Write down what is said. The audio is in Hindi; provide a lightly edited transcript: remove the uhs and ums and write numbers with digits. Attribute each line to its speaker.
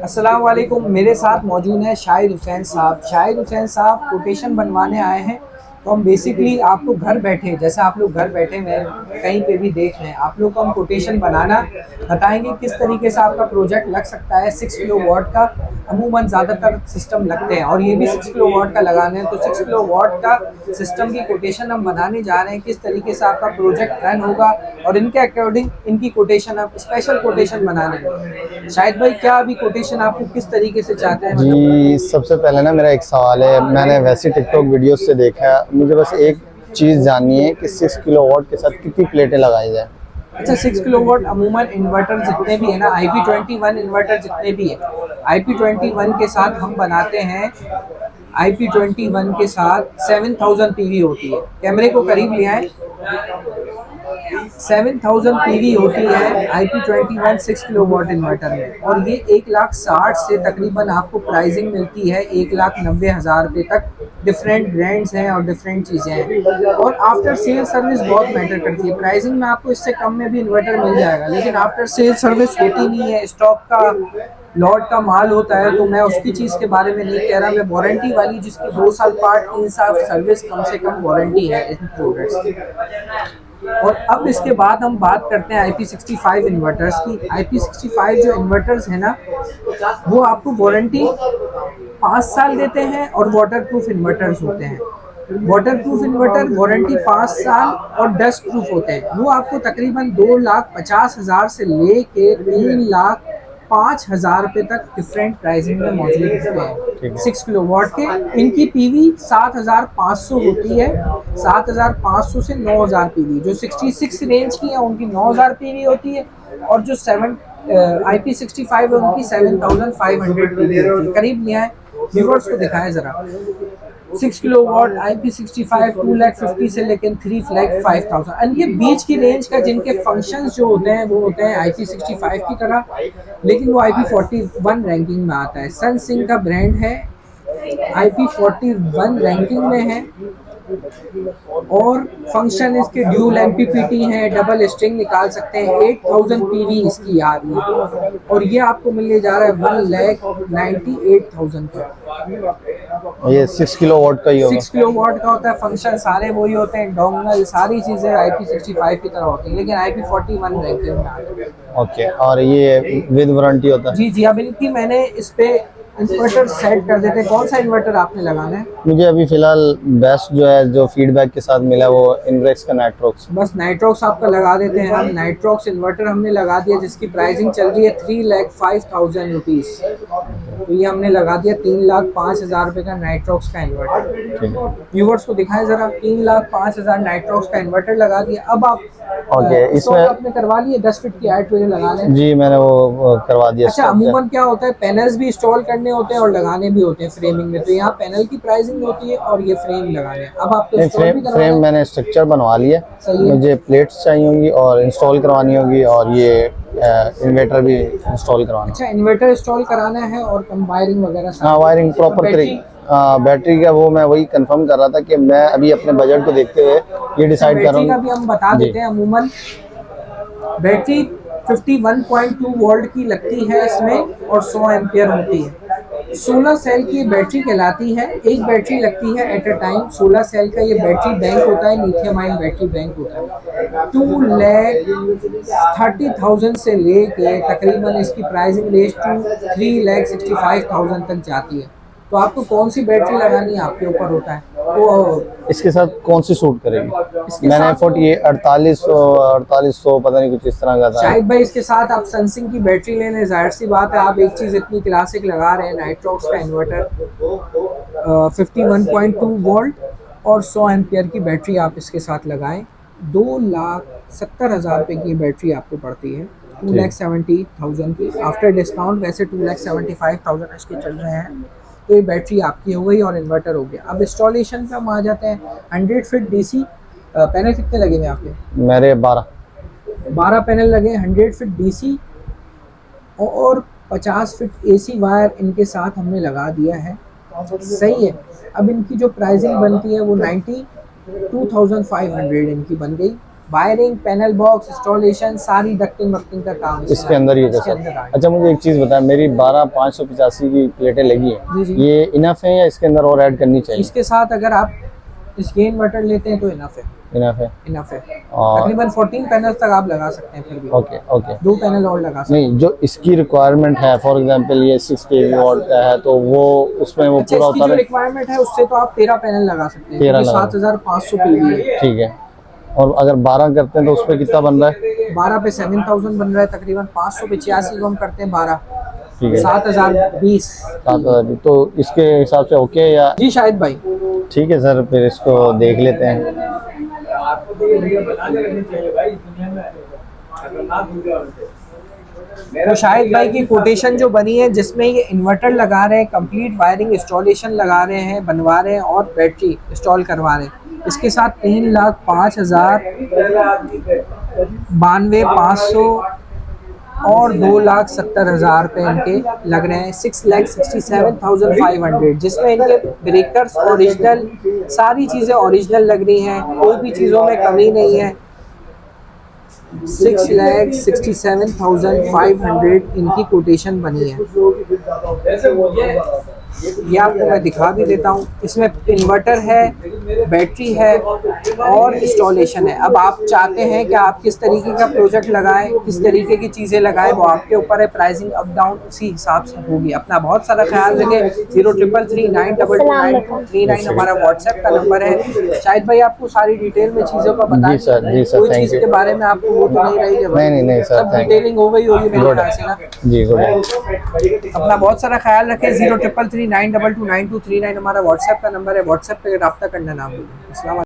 Speaker 1: अस्सलाम वालेकुम। मेरे साथ मौजूद है शाहिद हुसैन साहब। शाहिद हुसैन साहब कोटेशन बनवाने आए हैं। तो हम बेसिकली आपको घर बैठे, जैसे आप लोग घर बैठे हुए कहीं पे भी देख रहे हैं, आप लोग को हम कोटेशन बनाना बताएंगे किस तरीके से आपका प्रोजेक्ट लग सकता है। 6 किलो वाट का अमूमन ज़्यादातर सिस्टम लगते हैं और ये भी 6 किलो वाट का लगाने हैं। तो 6 किलो वाट का सिस्टम की कोटेशन हम बनाने जा रहे हैं, किस तरीके से आपका प्रोजेक्ट रन होगा और इनके अकॉर्डिंग इनकी कोटेशन आप स्पेशल कोटेशन बनाने हैं। शाहिद भाई, क्या अभी कोटेशन आपको किस तरीके से चाहते हैं?
Speaker 2: जी, सबसे पहले ना मेरा एक सवाल है। मैंने वैसे टिकटॉक वीडियोस से देखा है, मुझे बस एक चीज़ जाननी है कि 6 किलो वाट के साथ कितनी प्लेटें लगाई जाए।
Speaker 1: अच्छा, 6 किलो वाट अमूमन इन्वर्टर जितने भी है ना, IP21 इन्वर्टर जितने भी है, IP21 के साथ हम बनाते हैं। IP21 के साथ 7000 PV होती है। कैमरे को करीब ले आए। 7000 PV होती है IP21 6 किलो वाट इन्वर्टर में, और ये 1,60,000 से तकरीबन आपको प्राइसिंग मिलती है 1,90,000 रुपये तक। डिफरेंट ब्रांड्स हैं और डिफरेंट चीज़ें हैं, और आफ्टर सेल सर्विस बहुत मैटर करती है। प्राइसिंग में आपको इससे कम में भी इन्वर्टर मिल जाएगा, लेकिन आफ्टर सेल सर्विस होती नहीं है। स्टॉक का लॉट का माल होता है, तो मैं उसकी चीज़ के बारे में नहीं कह रहा। मैं वारंटी वाली, जिसकी 2 साल पार्ट 3 साल सर्विस कम से कम वारंटी है इन प्रोडक्ट्स की। और अब इसके बाद हम बात करते हैं IP65 इन्वर्टर्स की। IP65 जो इन्वर्टर्स है ना, वो आपको वारंटी 5 साल देते हैं और वाटर प्रूफ इन्वर्टर्स होते हैं। वाटर प्रूफ इन्वर्टर वारंटी 5 साल और डस्ट प्रूफ होते हैं। वो आपको तकरीबन 2,50,000 से लेके 3,05,000 रुपये तक डिफरेंट प्राइसिंग में मौजूद होते हैं 6 किलो वाट के। इनकी PV 7,500 होती है। 7,500 से 9,000 PV। जो 66 रेंज की है उनकी 9,000 PV होती है, और जो IP65 है उनकी 7,500 PV होती है। करीब नहीं आए, व्यूअर्स को दिखाएं ज़रा। 6 किलो वाट IP65 2,50,000 से लेकर 3,05,000। एंड ये बीच की रेंज का जिनके फंक्शंस जो होते हैं वो होते हैं IP65 की तरह, लेकिन वो IP41 रैंकिंग में आता है। सन सिंह का ब्रांड है, IP41 रैंकिंग में है, और फंक्शन इसके ड्यूल MPPT हैं, डबल स्ट्रिंग निकाल सकते हैं। 8,000 PV इसकी आ रही है, और ये आपको मिलने जा रहा है 1,98,000 का।
Speaker 2: ये 6 किलो वाट का ही होगा।
Speaker 1: 6 किलो वाट का होता है। फंक्शन सारे वही होते हैं, डोंगल सारी चीज़ें IP65 की तरह होती है, लेकिन IP41 रैंकिंग में आती है।
Speaker 2: ओके, और ये विद वारंटी होता है?
Speaker 1: जी जी, अब इनकी मैंने इस पे इन्वर्टर सेट कर देते हैं। कौन सा इन्वर्टर आपने लगाना है?
Speaker 2: मुझे अभी फिलहाल बेस्ट जो है, जो फीडबैक के साथ मिला, वो इनब्रेक्स का नाइट्रोक्स।
Speaker 1: बस नाइट्रोक्स आपका लगा देते हैं हम। नाइट्रोक्स इन्वर्टर हमने लगा दिया, जिसकी प्राइसिंग चल रही है 3,05,000 रुपीज़। तो ये हमने लगा दिया 3,05,000 रुपये का नाइट्रोक्स का इन्वर्टर। व्यूवर्स को दिखाएं ज़रा। 3,05,000 नाइट्रोक्स का इन्वर्टर लगा दिया। अब आप
Speaker 2: ओके, इसमें
Speaker 1: आपने करवा लिए 10 फीट की हाइट पे लगा लें।
Speaker 2: जी, मैंने वो करवा दिया।
Speaker 1: अच्छा, अमूमन क्या होता है, पैनल्स भी इंस्टॉल करने होते हैं और लगाने भी होते हैं फ्रेमिंग में। तो यहाँ पैनल की प्राइसिंग होती है और ये फ्रेम लगाने हैं। अब आपको
Speaker 2: फ्रेम मैंने स्ट्रक्चर बनवा लिया। मुझे प्लेट्स चाहिए होंगी और इंस्टॉल करवानी होगी, और ये इन्वर्टर भी इंस्टॉल करवाना।
Speaker 1: अच्छा, इन्वर्टर इंस्टॉल कराना है और वायरिंग वगैरह?
Speaker 2: हाँ, वायरिंग प्रॉपर करेगी। बैटरी का वो मैं वही कंफर्म कर रहा था कि मैं अभी अपने बजट को देखते हुए ये डिसाइड कर रहा हूँ।
Speaker 1: बैटरी का भी हम बता देते हैं। अमूमन बैटरी 51.2 वोल्ट की लगती है इसमें, और 100 एम्पियर होती है। 16 सेल की बैटरी कहलाती है। एक बैटरी लगती है एट अ टाइम। 16 सेल का ये बैटरी बैंक होता है, लिथियम आयन बैटरी बैंक होता है। 2,30,000 से लेके तकरीबन इसकी प्राइसिंग रेंज 3,65,000 तक जाती है। तो आपको कौन सी बैटरी लगानी है आपके ऊपर होता है। तो
Speaker 2: इसके साथ कौन सी सूट करेगी? मैंने 4800 पता नहीं कुछ इस तरह का था।
Speaker 1: शाहिद भाई, इसके साथ आप सनसिंग की बैटरी ले लें। जाहिर सी बात है, आप एक चीज़ इतनी क्लासिक लगा रहे हैं, नाइट्रोक्स का इन्वर्टर 51.2 वोल्ट और 100 एम्पियर की बैटरी आप इसके साथ लगाएं। 2,70,000 रुपये की बैटरी आपको पड़ती है। 2,70,000 की आफ्टर डिस्काउंट वैसे 2,75,000 इसके चल रहे हैं। तो ये बैटरी आपकी हो गई और इन्वर्टर हो गया। अब इंस्टॉलेशन पे हम आ जाते हैं। 100 फीट DC पैनल कितने लगे हुए आपके?
Speaker 2: मेरे 12
Speaker 1: पैनल लगे। 100 फीट DC और 50 फीट AC वायर इनके साथ हमने लगा दिया है। सही है। अब इनकी जो प्राइसिंग बनती है वो 92,500 इनकी बन गई। वायरिंग, पैनल बॉक्स, इंस्टॉलेशन, सारी डक्टिंग वक्टिंग का काम
Speaker 2: इसके अंदर ही होता
Speaker 1: इसके
Speaker 2: है
Speaker 1: अंदर
Speaker 2: सर।
Speaker 1: आ गया।
Speaker 2: अच्छा मुझे एक चीज़ बताएं, मेरी 12,585 की प्लेटें लगी
Speaker 1: जी,
Speaker 2: हैं,
Speaker 1: जी।
Speaker 2: ये इनफ है या इसके अंदर और ऐड करनी चाहिए?
Speaker 1: इसके साथ अगर आप इसके इन्वर्टर लेते हैं तो इनफ है,
Speaker 2: इनफ है।
Speaker 1: इनफ है।
Speaker 2: और
Speaker 1: तकरीबन 14 पैनल तक आप लगा सकते हैं फिर भी।
Speaker 2: Okay okay.
Speaker 1: 2 पैनल और लगा सकते हैं।
Speaker 2: नहीं, जो इसकी रिक्वायरमेंट है, फॉर एग्जांपल ये 6 kW वॉट का है, तो वो उसमें वो
Speaker 1: अच्छा,
Speaker 2: पूरा
Speaker 1: इसकी
Speaker 2: होता
Speaker 1: जो
Speaker 2: है?
Speaker 1: रिक्वायरमेंट है उससे तो आप 13 पैनल लगा सकते हैं,
Speaker 2: 13
Speaker 1: क्योंकि
Speaker 2: लगा।
Speaker 1: 7500 PV है।
Speaker 2: ठीक है। और अगर 12 करते हैं तो उस पर कितना बन रहा है?
Speaker 1: 12 पे 7000 बन रहा है, तकरीबन 585 को हम करते हैं 12,
Speaker 2: ठीक है।
Speaker 1: 7020।
Speaker 2: 7,000। तो इसके हिसाब से ओके या?
Speaker 1: जी शाहिद भाई।
Speaker 2: ठीक है सर, फिर इसको देख लेते हैं।
Speaker 1: तो शाहिद भाई की कोटेशन जो बनी है, जिसमें ये इन्वर्टर लगा रहे हैं, कंप्लीट वायरिंग इंस्टॉलेशन लगा रहे हैं, बनवा रहे हैं और बैटरी इंस्टॉल करवा रहे हैं, इसके साथ 3,05,92,500 और 2,70,000 रुपये इनके लग रहे हैं। 6,67,500, जिसमें इनके ब्रेकर्स ओरिजिनल, सारी चीज़ें ओरिजिनल लग रही हैं, कोई भी चीज़ों में कमी नहीं है। 6,67,500 इनकी कोटेशन बनी है। ये आपको मैं दिखा भी देता हूँ। इसमें इन्वर्टर है, बैटरी है और इंस्टॉलेशन है। अब आप चाहते हैं कि आप किस तरीके का प्रोजेक्ट लगाएं, किस तरीके की चीज़ें लगाएं, वो आपके ऊपर है। प्राइसिंग अप डाउन उसी हिसाब से होगी। अपना बहुत सारा ख्याल रखें। 0333922939 हमारा व्हाट्सएप का नंबर है। शाहिद भाई आपको सारी डिटेल में चीज़ों का बता
Speaker 2: जी सर, जी सर,
Speaker 1: कोई
Speaker 2: थैंक
Speaker 1: चीज़
Speaker 2: यू।
Speaker 1: के बारे में आपको वो तो नहीं रही है?
Speaker 2: नहीं सर,
Speaker 1: सब डिटेलिंग हो गई होगी मेरे ख्याल से ना।
Speaker 2: जी गुड।
Speaker 1: अपना बहुत सारा ख्याल रखें। 0333922929 हमारा व्हाट्सएप का नंबर है। व्हाट्सएप पे रब्ता करना ना भूलें। अस्सलाम।